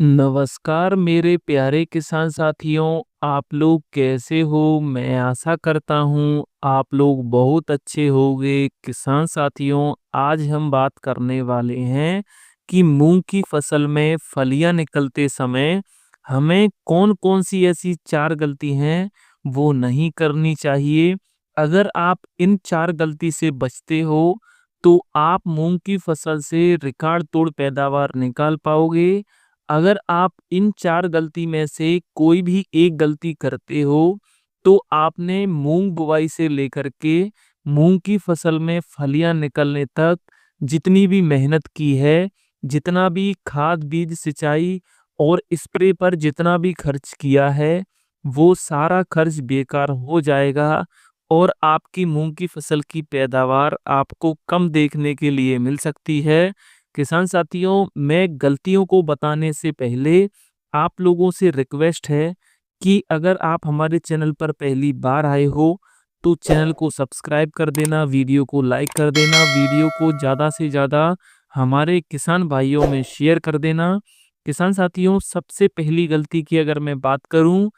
नमस्कार मेरे प्यारे किसान साथियों, आप लोग कैसे हो? मैं आशा करता हूँ आप लोग बहुत अच्छे होंगे। किसान साथियों, आज हम बात करने वाले हैं कि मूंग की फसल में फलियां निकलते समय हमें कौन-कौन सी ऐसी 4 गलती हैं वो नहीं करनी चाहिए। अगर आप इन 4 गलती से बचते हो, तो आप मूंग की फसल से रिकॉर्ड तोड़ पैदावार निकाल पाओगे। अगर आप इन 4 गलती में से कोई भी एक गलती करते हो, तो आपने मूँग बुवाई से लेकर के मूँग की फसल में फलियाँ निकलने तक जितनी भी मेहनत की है, जितना भी खाद, बीज, सिंचाई और स्प्रे पर जितना भी खर्च किया है, वो सारा खर्च बेकार हो जाएगा और आपकी मूँग की फसल की पैदावार आपको कम देखने के लिए मिल सकती है। किसान साथियों, मैं गलतियों को बताने से पहले आप लोगों से रिक्वेस्ट है कि अगर आप हमारे चैनल पर पहली बार आए हो, तो चैनल को सब्सक्राइब कर देना, वीडियो को लाइक कर देना, वीडियो को ज़्यादा से ज़्यादा हमारे किसान भाइयों में शेयर कर देना। किसान साथियों, सबसे पहली गलती की अगर मैं बात करूं,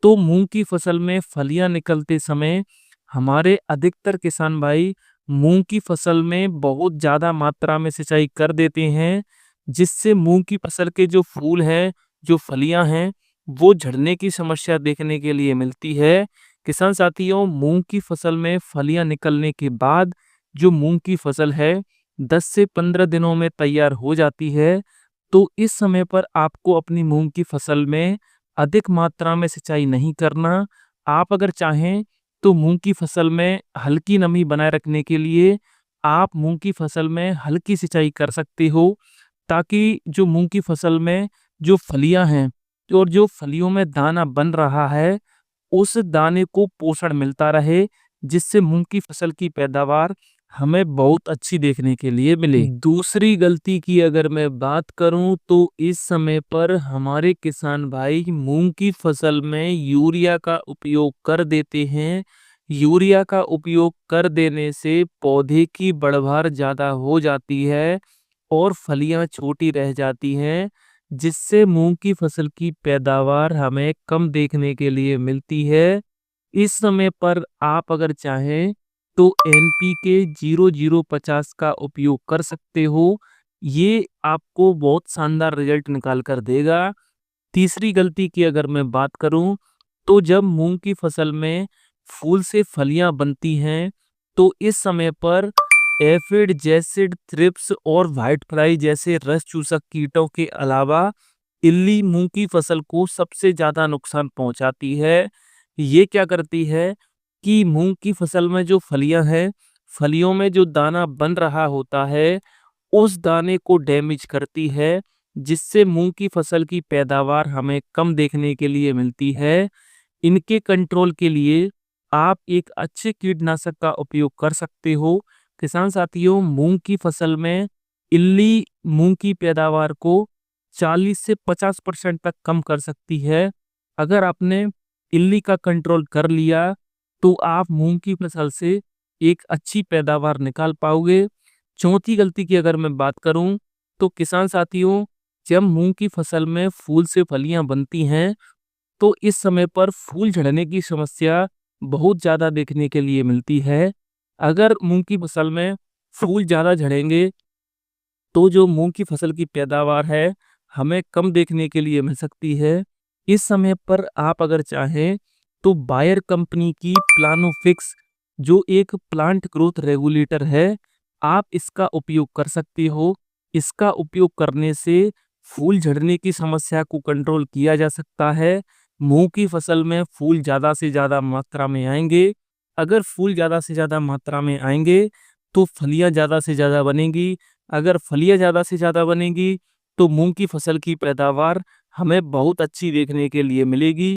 तो मूंग की फसल में फलियां निकलते समय हमारे अधिकतर किसान भाई मूंग की फसल में बहुत ज़्यादा मात्रा में सिंचाई कर देते हैं, जिससे मूंग की फसल के जो फूल हैं, जो फलियां हैं, वो झड़ने की समस्या देखने के लिए मिलती है। किसान साथियों, मूंग की फसल में फलियां निकलने के बाद जो मूंग की फसल है 10 से 15 दिनों में तैयार हो जाती है। तो इस समय पर आपको अपनी मूंग की फसल में अधिक मात्रा में सिंचाई नहीं करना। आप अगर चाहें तो मूंग की फसल में हल्की नमी बनाए रखने के लिए आप मूंग की फसल में हल्की सिंचाई कर सकते हो, ताकि जो मूंग की फसल में जो फलियां हैं और जो फलियों में दाना बन रहा है, उस दाने को पोषण मिलता रहे, जिससे मूंग की फसल की पैदावार हमें बहुत अच्छी देखने के लिए मिले। दूसरी गलती की अगर मैं बात करूं, तो इस समय पर हमारे किसान भाई मूंग की फसल में यूरिया का उपयोग कर देते हैं। यूरिया का उपयोग कर देने से पौधे की बढ़वार ज़्यादा हो जाती है और फलियां छोटी रह जाती हैं, जिससे मूंग की फसल की पैदावार हमें कम देखने के लिए मिलती है। इस समय पर आप अगर चाहें तो एनपीके 0050 का उपयोग कर सकते हो। ये आपको बहुत शानदार रिजल्ट निकाल कर देगा। तीसरी गलती की अगर मैं बात करूं, तो जब मूंग की फसल में फूल से फलियां बनती हैं, तो इस समय पर एफिड, जैसिड, थ्रिप्स और व्हाइट फ्लाई जैसे रस चूसक कीटों के अलावा इल्ली मूंग की फसल को सबसे ज्यादा नुकसान पहुंचाती है। ये क्या करती है कि मूंग की फसल में जो फलियां हैं, फलियों में जो दाना बन रहा होता है, उस दाने को डैमेज करती है, जिससे मूंग की फसल की पैदावार हमें कम देखने के लिए मिलती है। इनके कंट्रोल के लिए आप एक अच्छे कीटनाशक का उपयोग कर सकते हो। किसान साथियों, मूंग की फसल में इल्ली मूंग की पैदावार को 40 से 50% तक कम कर सकती है। अगर आपने इल्ली का कंट्रोल कर लिया, तो आप मूंग की फसल से एक अच्छी पैदावार निकाल पाओगे। चौथी गलती की अगर मैं बात करूं, तो किसान साथियों, जब मूंग की फसल में फूल से फलियां बनती हैं, तो इस समय पर फूल झड़ने की समस्या बहुत ज़्यादा देखने के लिए मिलती है। अगर मूंग की फसल में फूल ज़्यादा झड़ेंगे, तो जो मूंग की फसल की पैदावार है, हमें कम देखने के लिए मिल सकती है। इस समय पर आप अगर चाहें, तो बायर कंपनी की प्लानोफिक्स, जो एक प्लांट ग्रोथ रेगुलेटर है, आप इसका उपयोग कर सकते हो। इसका उपयोग करने से फूल झड़ने की समस्या को कंट्रोल किया जा सकता है। मूंग की फसल में फूल ज़्यादा से ज़्यादा मात्रा में आएंगे। अगर फूल ज़्यादा से ज़्यादा मात्रा में आएंगे, तो फलियां ज़्यादा से ज़्यादा बनेंगी। अगर फलियां ज़्यादा से ज़्यादा बनेंगी, तो मूंग की फसल की पैदावार हमें बहुत अच्छी देखने के लिए मिलेगी।